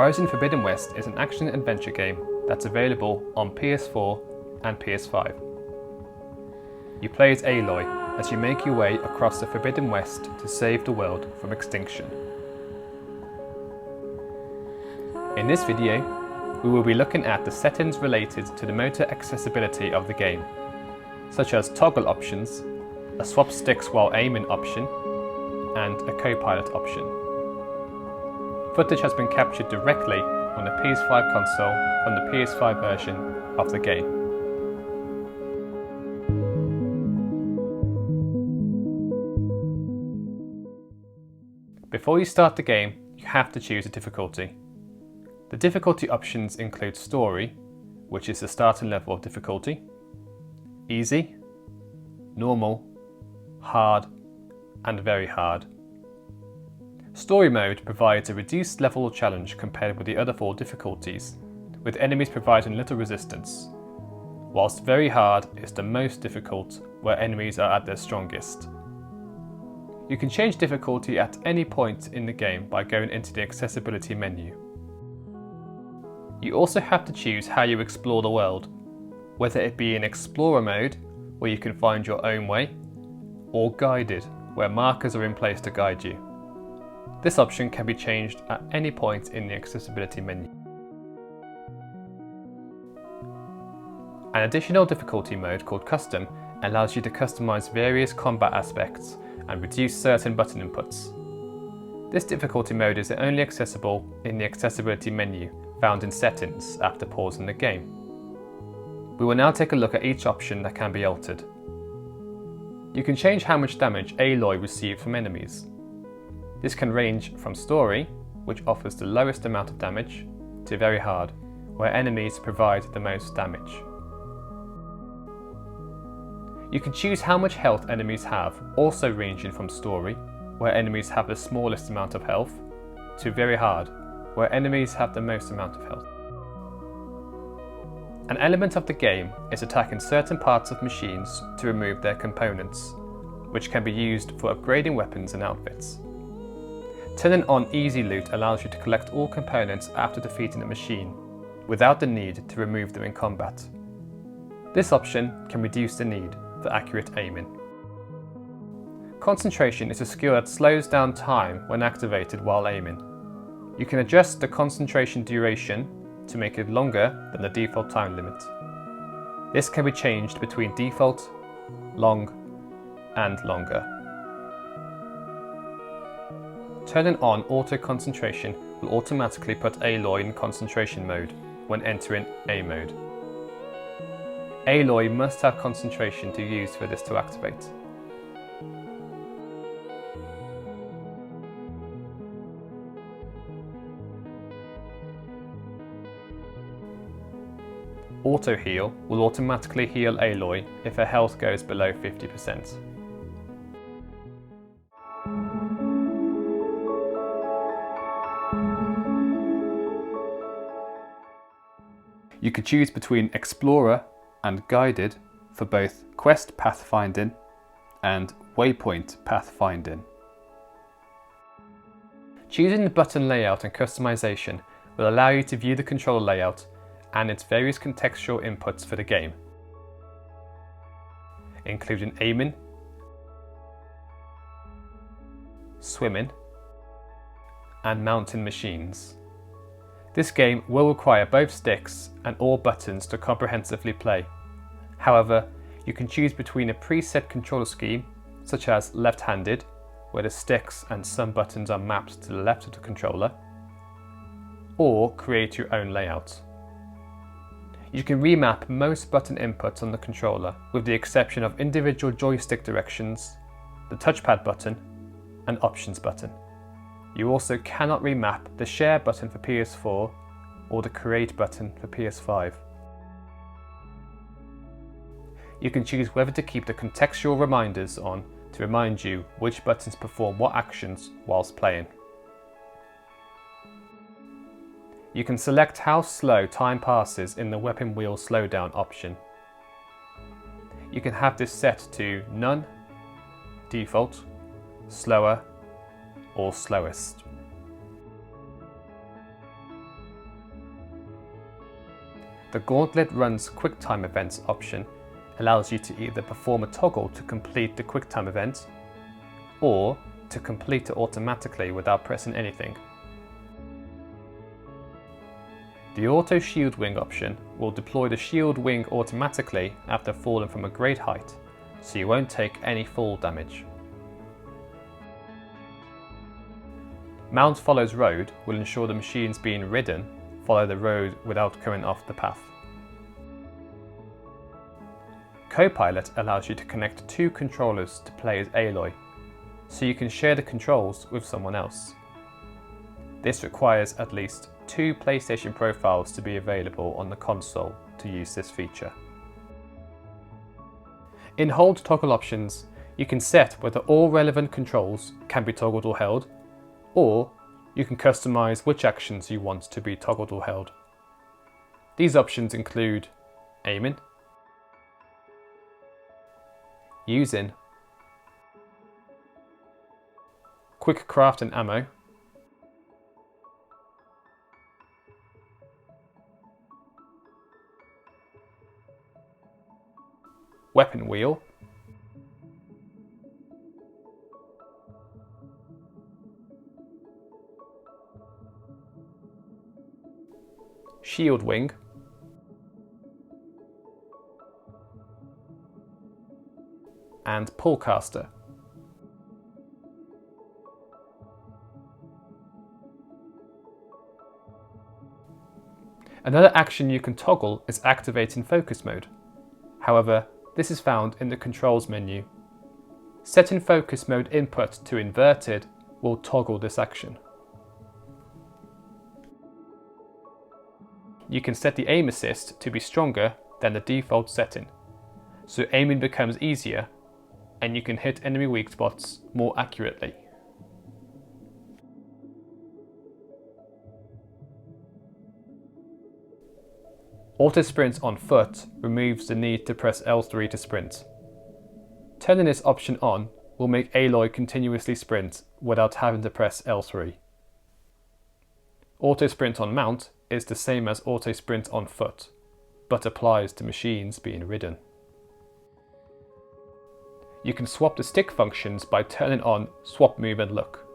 Horizon Forbidden West is an action-adventure game that's available on PS4 and PS5. You play as Aloy as you make your way across the Forbidden West to save the world from extinction. In this video, we will be looking at the settings related to the motor accessibility of the game, such as toggle options, a swap sticks while aiming option, and a co-pilot option. Footage has been captured directly on the PS5 console from the PS5 version of the game. Before you start the game, you have to choose a difficulty. The difficulty options include Story, which is the starting level of difficulty, Easy, Normal, Hard, and Very Hard. Story mode provides a reduced level of challenge compared with the other four difficulties, with enemies providing little resistance, whilst Very Hard is the most difficult, where enemies are at their strongest. You can change difficulty at any point in the game by going into the accessibility menu. You also have to choose how you explore the world, whether it be in Explorer mode, where you can find your own way, or Guided, where markers are in place to guide you. This option can be changed at any point in the accessibility menu. An additional difficulty mode called Custom allows you to customize various combat aspects and reduce certain button inputs. This difficulty mode is only accessible in the accessibility menu found in Settings after pausing the game. We will now take a look at each option that can be altered. You can change how much damage Aloy receives from enemies. This can range from Story, which offers the lowest amount of damage, to Very Hard, where enemies provide the most damage. You can choose how much health enemies have, also ranging from Story, where enemies have the smallest amount of health, to Very Hard, where enemies have the most amount of health. An element of the game is attacking certain parts of machines to remove their components, which can be used for upgrading weapons and outfits. Turning on Easy Loot allows you to collect all components after defeating a machine, without the need to remove them in combat. This option can reduce the need for accurate aiming. Concentration is a skill that slows down time when activated while aiming. You can adjust the concentration duration to make it longer than the default time limit. This can be changed between default, long, and longer. Turning on auto concentration will automatically put Aloy in concentration mode when entering A mode. Aloy must have concentration to use for this to activate. Auto Heal will automatically heal Aloy if her health goes below 50%. You can choose between Explorer and Guided for both quest pathfinding and waypoint pathfinding. Choosing the button layout and customization will allow you to view the controller layout and its various contextual inputs for the game, including aiming, swimming, and mounting machines. This game will require both sticks and all buttons to comprehensively play. However, you can choose between a preset controller scheme, such as left-handed, where the sticks and some buttons are mapped to the left of the controller, or create your own layout. You can remap most button inputs on the controller, with the exception of individual joystick directions, the touchpad button, and options button. You also cannot remap the share button for PS4 or the create button for PS5. You can choose whether to keep the contextual reminders on to remind you which buttons perform what actions whilst playing. You can select how slow time passes in the weapon wheel slowdown option. You can have this set to None, Default, Slower, or Slowest. The Gauntlet Runs QuickTime Events option allows you to either perform a toggle to complete the QuickTime event, or to complete it automatically without pressing anything. The Auto Shield Wing option will deploy the shield wing automatically after falling from a great height, so you won't take any fall damage. Mount Follows Road will ensure the machines being ridden follow the road without coming off the path. Copilot allows you to connect two controllers to play as Aloy, so you can share the controls with someone else. This requires at least 2 PlayStation profiles to be available on the console to use this feature. In Hold Toggle options, you can set whether all relevant controls can be toggled or held, or you can customize which actions you want to be toggled or held. These options include aiming, using, quick craft and ammo, weapon wheel, shield wing, and pullcaster. Another action you can toggle is activating focus mode. However, this is found in the controls menu. Setting focus mode input to inverted will toggle this action. You can set the aim assist to be stronger than the default setting, so aiming becomes easier and you can hit enemy weak spots more accurately. Auto sprint on foot removes the need to press L3 to sprint. Turning this option on will make Aloy continuously sprint without having to press L3. Auto sprint on mount is the same as auto sprint on foot, but applies to machines being ridden. You can swap the stick functions by turning on Swap Move and Look.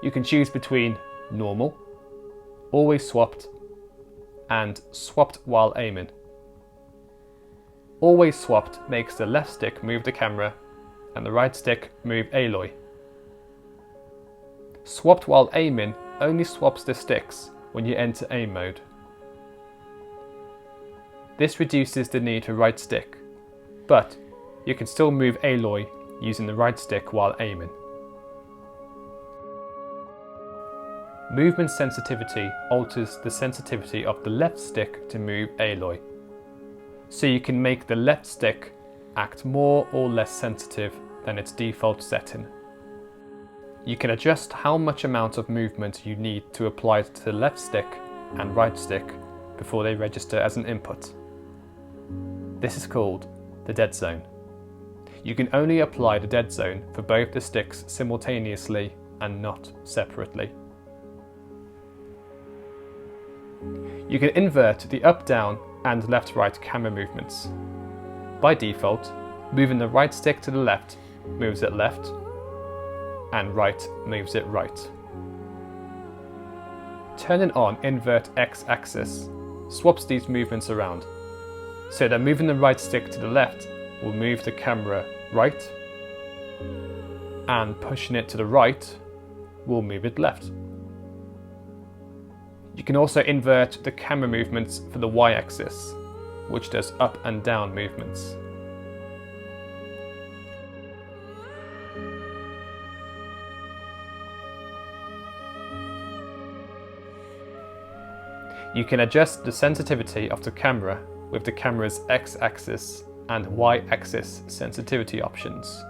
You can choose between normal, always swapped, and swapped while aiming. Always swapped makes the left stick move the camera and the right stick move Aloy. Swapped while aiming only swaps the sticks when you enter aim mode. This reduces the need for right stick, but you can still move Aloy using the right stick while aiming. Movement sensitivity alters the sensitivity of the left stick to move Aloy, so you can make the left stick act more or less sensitive than its default setting. You can adjust how much amount of movement you need to apply it to the left stick and right stick before they register as an input. This is called the dead zone. You can only apply the dead zone for both the sticks simultaneously and not separately. You can invert the up, down and left, right camera movements. By default, moving the right stick to the left moves it left, and right moves it right. Turning on Invert X-axis swaps these movements around, so that moving the right stick to the left will move the camera right, and pushing it to the right will move it left. You can also invert the camera movements for the Y-axis, which does up and down movements. You can adjust the sensitivity of the camera with the camera's X-axis and Y-axis sensitivity options.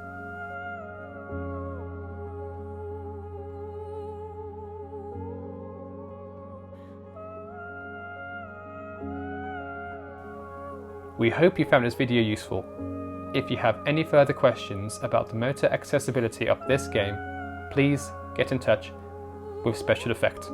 We hope you found this video useful. If you have any further questions about the motor accessibility of this game, please get in touch with Special Effect.